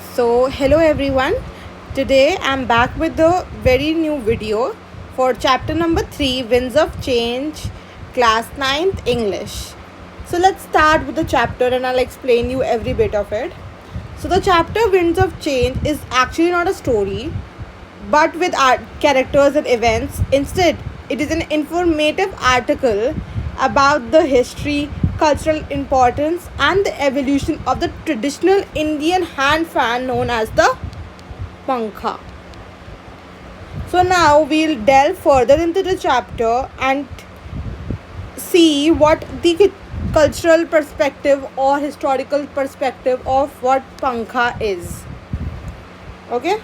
Hello everyone. Today I'm back with a very new video for chapter number 3, Winds of Change, class 9th English. So let's start with the chapter and I'll explain you every bit of it. So the chapter Winds of Change is actually not a story but with characters and events. Instead, it is an informative article about the history, cultural importance, and the evolution of the traditional Indian hand fan known as the pankha. So now we'll delve further into the chapter and see what the cultural perspective or historical perspective of what pankha is. Okay?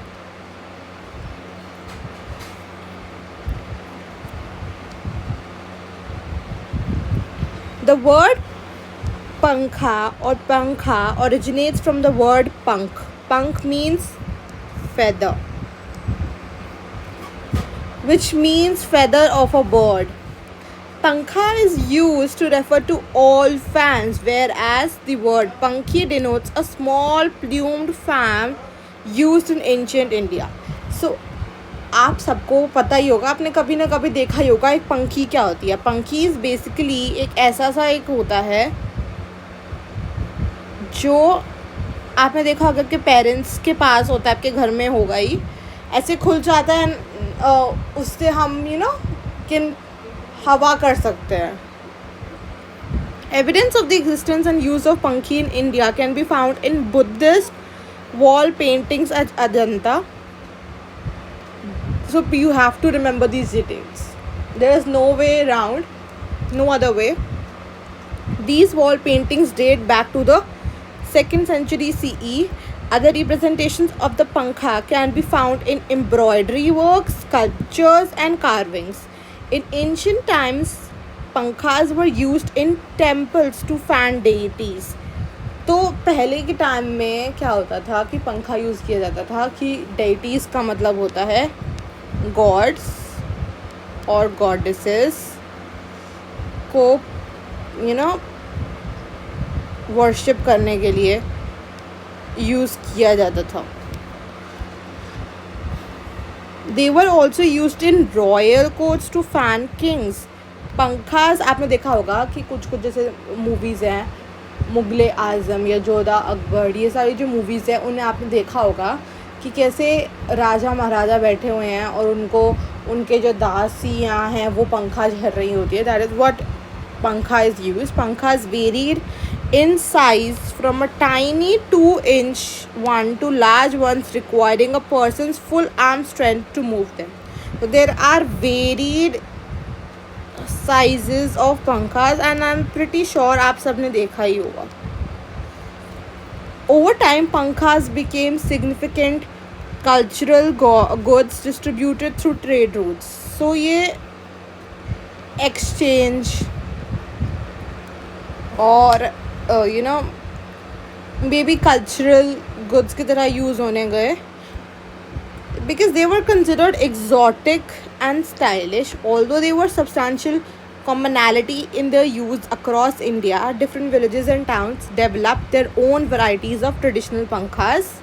The word pankha originates from the word pank. Pank means feather, which means feather of a bird. Pankha is used to refer to all fans, whereas the word pankhi denotes a small plumed fan used in ancient India. So आप सबको पता ही होगा, आपने कभी ना कभी देखा ही होगा एक पंखी क्या होती है. पंखी इज़ बेसिकली एक ऐसा सा एक होता है जो आपने देखा होगा कि पेरेंट्स के पास होता है, आपके घर में होगा ही, ऐसे खुल जाता है. उससे हम कि हवा कर सकते हैं. Evidence of the existence and use of pankhi in India can be found in Buddhist wall paintings at Ajanta. So you have to remember these details. There is no way around, no other way. These wall paintings date back to the 2nd century CE. Other representations of the pankha can be found in embroidery works, sculptures, and carvings. In ancient times, pankhas were used in temples to fan deities. तो पहले के time में क्या होता था कि पंखा use किया जाता था कि डेइटीज़ का मतलब होता है गॉड्स और गॉडेसेस को वर्शिप करने के लिए यूज़ किया जाता था. They were also used in royal courts to fan kings. पंखास आपने देखा होगा कि कुछ जैसे मूवीज़ हैं, मुगले आज़म या जोधा अकबर, ये सारी जो मूवीज़ हैं उन्हें आपने देखा होगा कि कैसे राजा महाराजा बैठे हुए हैं और उनके जो दासियाँ हैं वो पंखा झल रही होती है. दैट इज़ व्हाट पंखा इज़ यूज. पंखा is varied in size from a tiny 2-inch one to large ones requiring a person's full arm strength to move them. So there are varied sizes of pankhas and I'm pretty sure आप सबने देखा ही होगा. Over time, pankhas became significant cultural goods distributed through trade routes. So ये exchange और may be cultural goods की तरह use होने गए because they were considered exotic and stylish. Although they were substantial commonality in their use across India, different villages and towns developed their own varieties of traditional pankhas.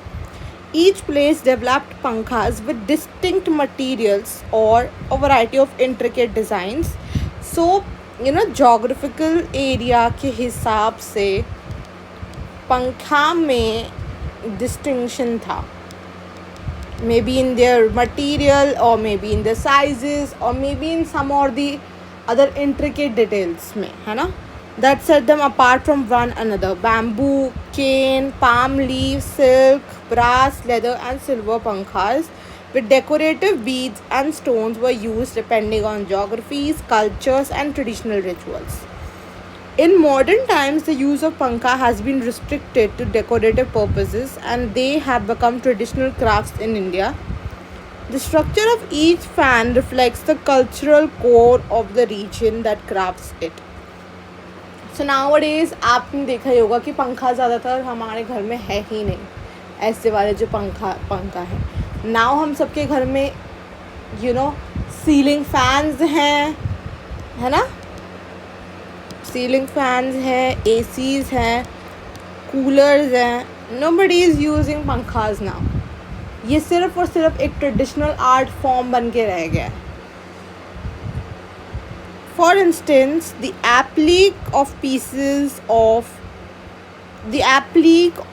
Each place developed pankhas with distinct materials or a variety of intricate designs. So geographical area के हिसाब से पंखा में distinction था. Maybe in their material और maybe in the sizes और maybe इन सम और the other intricate details में, है ना. That set them apart from one another. Bamboo, cane, palm leaf, silk, brass, leather and silver पंखास with decorative beads and stones were used depending on geographies, cultures, and traditional rituals. In modern times, the use of pankha has been restricted to decorative purposes and they have become traditional crafts in India. The structure of each fan reflects the cultural core of the region that crafts it. So nowadays, आपने देखा ही होगा कि पंखा ज़्यादातर हमारे घर में है ही नहीं, ऐसे वाले जो पंखा है. नाउ हम सबके घर में सीलिंग फैंस हैं, है ना. सीलिंग फैंस हैं, एसीज़ हैं, कूलर्स हैं, Nobody is using पंखाज now. ये सिर्फ और सिर्फ एक ट्रेडिशनल आर्ट फॉर्म बन के रह गया है. For instance, the applique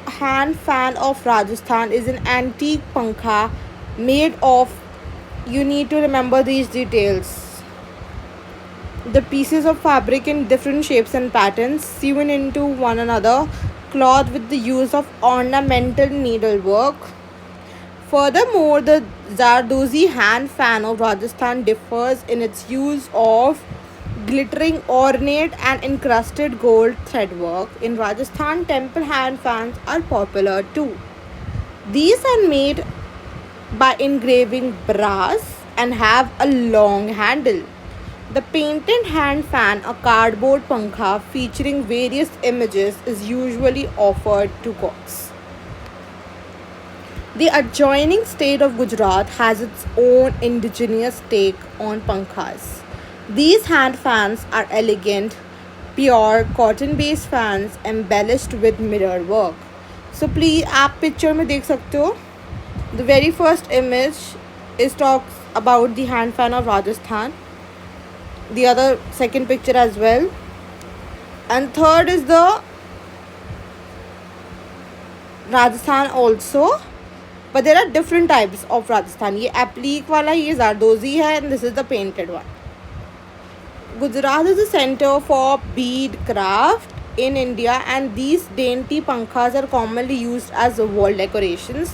hand fan of Rajasthan is an antique pankha made of. You need to remember these details. The pieces of fabric in different shapes and patterns sewn into one another, cloth with the use of ornamental needlework. Furthermore, the Zardozi hand fan of Rajasthan differs in its use of glittering, ornate, and encrusted gold threadwork. In Rajasthan, temple hand fans are popular too. These are made by engraving brass and have a long handle. The painted hand fan, a cardboard pankha featuring various images, is usually offered to gods. The adjoining state of Gujarat has its own indigenous take on pankhas. These hand fans are elegant, pure cotton based fans embellished with mirror work. So please आप picture में देख सकते हो. The very first image is talks about the hand fan of Rajasthan. The other second picture as well. And third is the Rajasthan also. But there are different types of Rajasthan. ये applique वाला, ये Zardozi है, and this is the painted one. Gujarat is a center for bead craft in India, and these dainty pankhas are commonly used as wall decorations.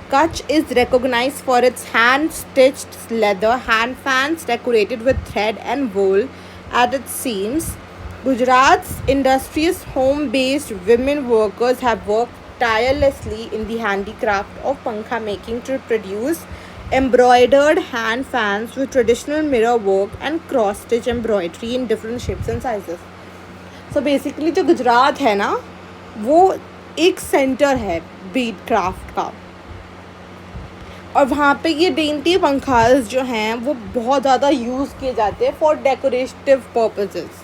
Kutch is recognized for its hand-stitched leather hand fans decorated with thread and wool at its seams. Gujarat's industrious home-based women workers have worked tirelessly in the handicraft of pankha making to produce embroidered hand fans with traditional mirror work and cross stitch embroidery in different shapes and sizes. So basically जो गुजरात है ना, वो एक centre है Beed craft का, और वहाँ पे ये डेंटी पंखास जो हैं वो बहुत ज़्यादा यूज़ किए जाते हैं फॉर डेकोरेटिव पर्पसेस,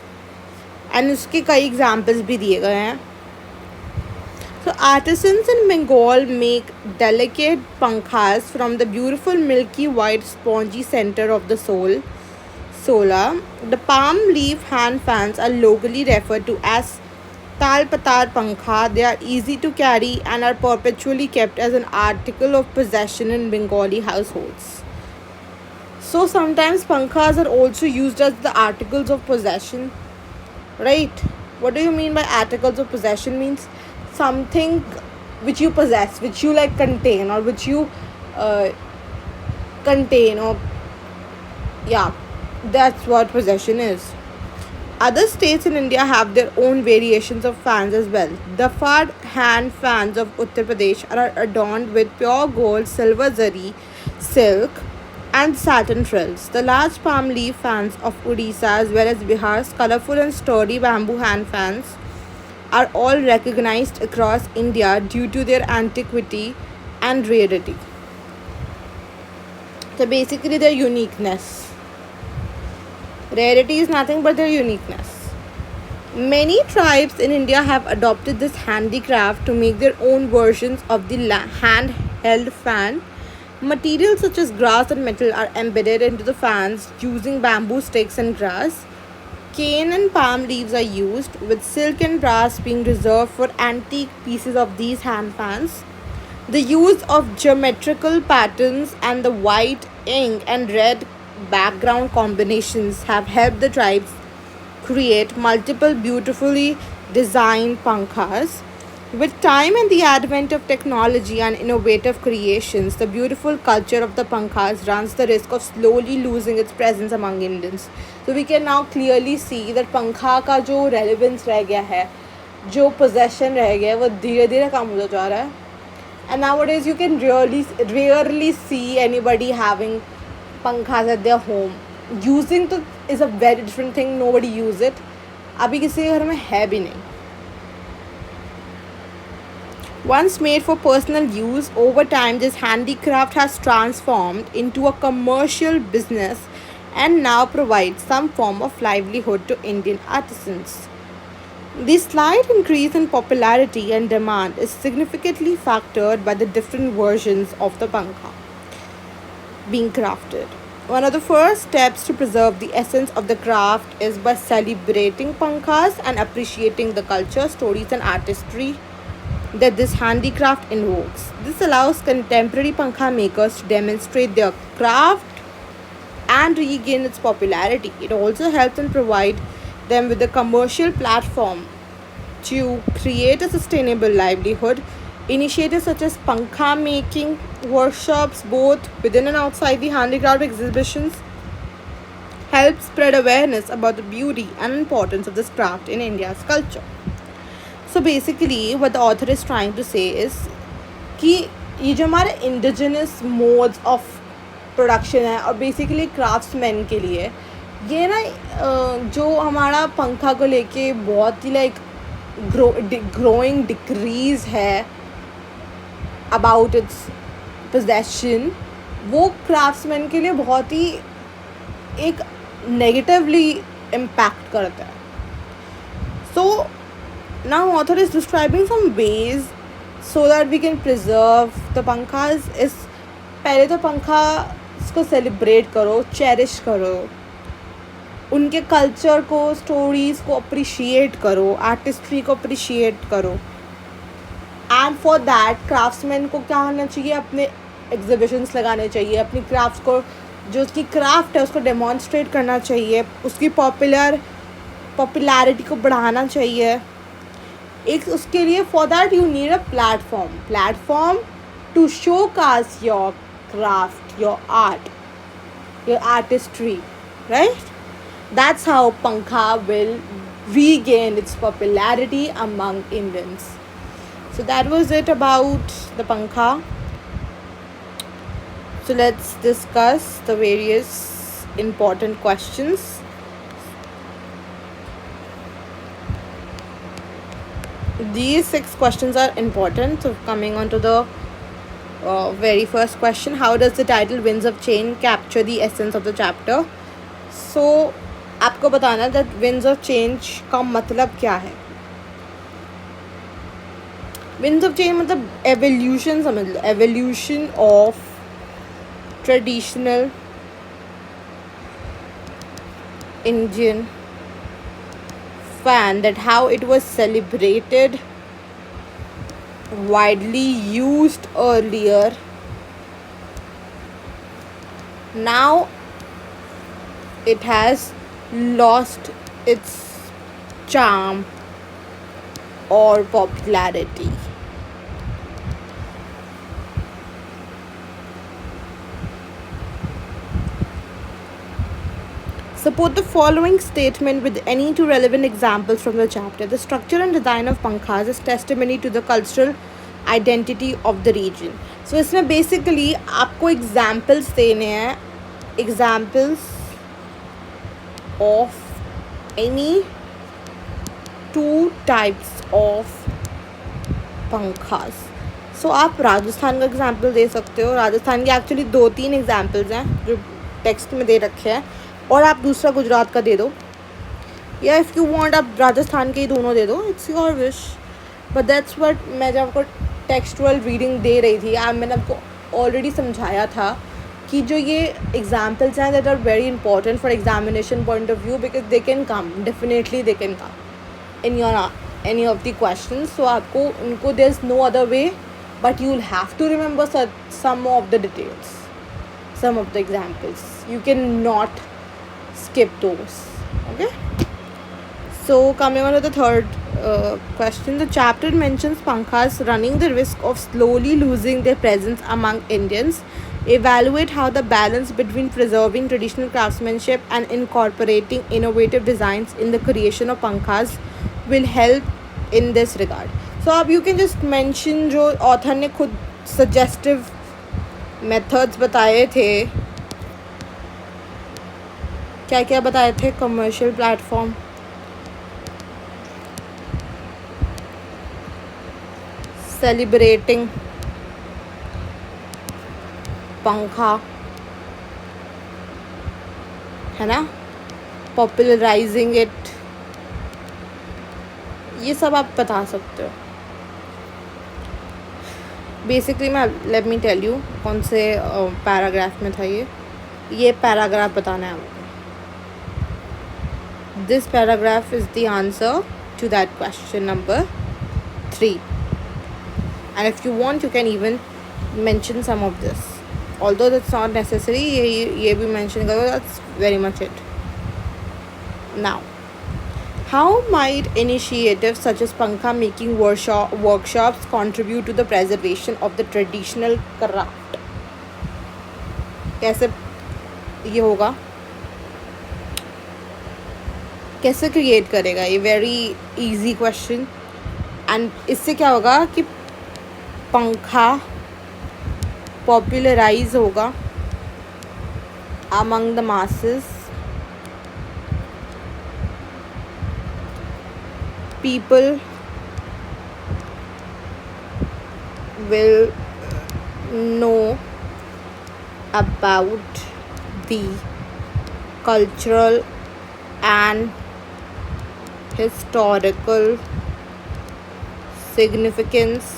एंड उसके कई एग्जांपल्स भी दिए गए हैं. So artisans in Bengal make delicate pankhas from the beautiful milky white spongy center of the sola. The palm leaf hand fans are locally referred to as talpatar pankha. They are easy to carry and are perpetually kept as an article of possession in Bengali households. So sometimes pankhas are also used as the articles of possession, right? What do you mean by articles of possession? Means something which you possess, which you like contain, or which you contain, or yeah, that's what possession is. Other states in India have their own variations of fans as well. The Fard hand fans of Uttar Pradesh are adorned with pure gold, silver zari, silk, and satin frills. The large palm leaf fans of Odisha as well as Bihar's colorful and sturdy bamboo hand fans are all recognized across India due to their antiquity and rarity. So basically their uniqueness. Rarity is nothing but their uniqueness. Many tribes in India have adopted this handicraft to make their own versions of the hand-held fan. Materials such as grass and metal are embedded into the fans using bamboo sticks and grass. Cane and palm leaves are used, with silk and brass being reserved for antique pieces of these hand fans. The use of geometrical patterns and the white ink and red background combinations have helped the tribes create multiple beautifully designed pankhas. With time and the advent of technology and innovative creations, the beautiful culture of the pankhas runs the risk of slowly losing its presence among Indians. So we can now clearly see that pankha का जो relevance रह गया है, जो possession रह गया है, वो धीरे धीरे कम होता जा रहा है. And nowadays you can rarely see anybody having pankhas at their home. Using तो is a very different thing. Nobody use it. अभी किसी के घर में है भी नहीं. Once made for personal use, over time this handicraft has transformed into a commercial business and now provides some form of livelihood to Indian artisans. The slight increase in popularity and demand is significantly factored by the different versions of the pankha being crafted. One of the first steps to preserve the essence of the craft is by celebrating pankhas and appreciating the culture, stories, and artistry that this handicraft invokes. This allows contemporary pankha makers to demonstrate their craft and regain its popularity. It also helps and provide them with a commercial platform to create a sustainable livelihood. Initiatives such as pankha making workshops, both within and outside the handicraft exhibitions, help spread awareness about the beauty and importance of this craft in India's culture. So basically, what the author is trying to say is कि ये जो हमारे indigenous modes of production है और basically craftsman के लिए ये ना जो हमारा पंखा को लेके बहुत ही लाइक ग्रोइंग डिक्रीज है अबाउट इट्स पोजेशन, वो क्राफ्ट्समैन के लिए बहुत ही एक नेगेटिवली इम्पैक्ट करता है. So now author is describing some ways so that we can preserve the pankhas. इस पहले तो पंखा को सेलिब्रेट करो, चेरिश करो, उनके कल्चर को, स्टोरीज़ को अप्रिशिएट करो, आर्टिस्ट्री को अप्रिशिएट करो. एंड फॉर दैट क्राफ्ट्समैन को क्या होना चाहिए, अपने एग्जिबिशंस लगाने चाहिए, अपनी क्राफ्ट्स को, जो उसकी क्राफ्ट है उसको डेमॉन्स्ट्रेट करना चाहिए, उसकी पॉपुलैरिटी को बढ़ाना चाहिए. एक उसके लिए for that you need a platform to showcase your craft, your art, your artistry, right? That's how pankha will regain its popularity among Indians. So that was it about the pankha. So let's discuss the various important questions. These 6 questions are important. So coming on to the very first question, how does the title Winds of Change capture the essence of the chapter? So आपको बताना that winds of change का मतलब क्या है. winds of change मतलब evolution समझ लो, evolution of traditional Indian fan, that how it was celebrated, widely used earlier, now it has lost its charm or popularity. Support the following statement with any two relevant examples from the chapter. The structure and design of pankhas is testimony to the cultural identity of the region. So इसमें basically आपको examples देने हैं, examples of any two types of पंखास. सो आप राजस्थान का example दे सकते हो. राजस्थान के actually 2-3 examples हैं जो टेक्स्ट में दे रखे हैं, और आप दूसरा गुजरात का दे दो, या इफ़ यू वांट आप राजस्थान के ही दोनों दे दो, it's your wish. But that's what मैं जब आपको टेक्सचुअल रीडिंग दे रही थी, मैंने आपको ऑलरेडी समझाया था कि जो ये एग्जाम्पल्स हैं that are very important for examination point of view, because they can come, definitely they can come in your any of the question. So आपको उनको there is no other way but you will have to remember some of the details, some of the examples. You cannot skip those. Okay. So coming on to the third question, the chapter mentions pankhas running the risk of slowly losing their presence among Indians. Evaluate how the balance between preserving traditional craftsmanship and incorporating innovative designs in the creation of pankhas will help in this regard. So अब you can just mention जो author ने खुद suggestive methods बताए थे, क्या क्या बताए थे. कमर्शियल प्लेटफॉर्म, सेलिब्रेटिंग पंखा, है ना, पॉपुलराइजिंग इट, ये सब आप बता सकते हो. बेसिकली मैं लेट मी टेल यू कौन से पैराग्राफ में था ये पैराग्राफ बताना है आपको. This paragraph is the answer to that question number 3. And if you want, you can even mention some of this. Although that's not necessary, ये भी mention करो. That's very much it. Now, how might initiatives such as Pankha making workshops contribute to the preservation of the traditional craft? कैसे ये होगा, कैसे create करेगा? ये very easy question. And इससे क्या होगा कि पंखा पॉपुलराइज होगा among the masses. People will know about the cultural and historical significance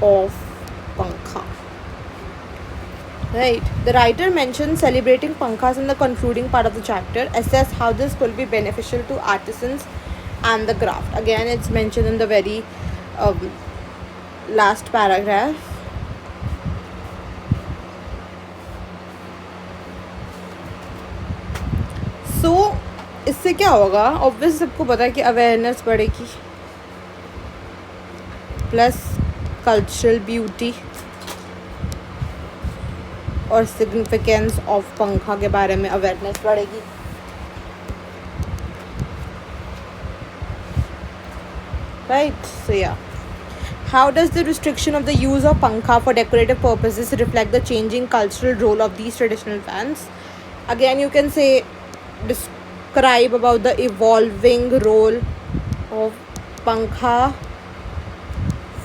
of Pankha. Right. The writer mentions celebrating Pankhas in the concluding part of the chapter. Assess how this will be beneficial to artisans and the craft. Again, it's mentioned in the very last paragraph. So, इससे क्या होगा? Obvious सबको पता है कि awareness बढ़ेगी, plus cultural beauty और significance of पंखा के बारे में अवेयरनेस बढ़ेगी. Right? So yeah. How does the restriction of the use of pankha for decorative purposes reflect the changing cultural role of these traditional fans? Again, you can say describe about the evolving role of pankha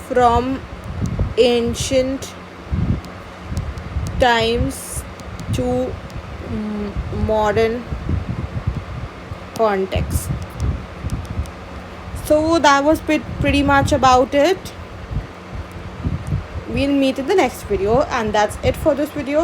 from ancient times to modern context. So that was pretty much about it. We'll meet in the next video, and that's it for this video.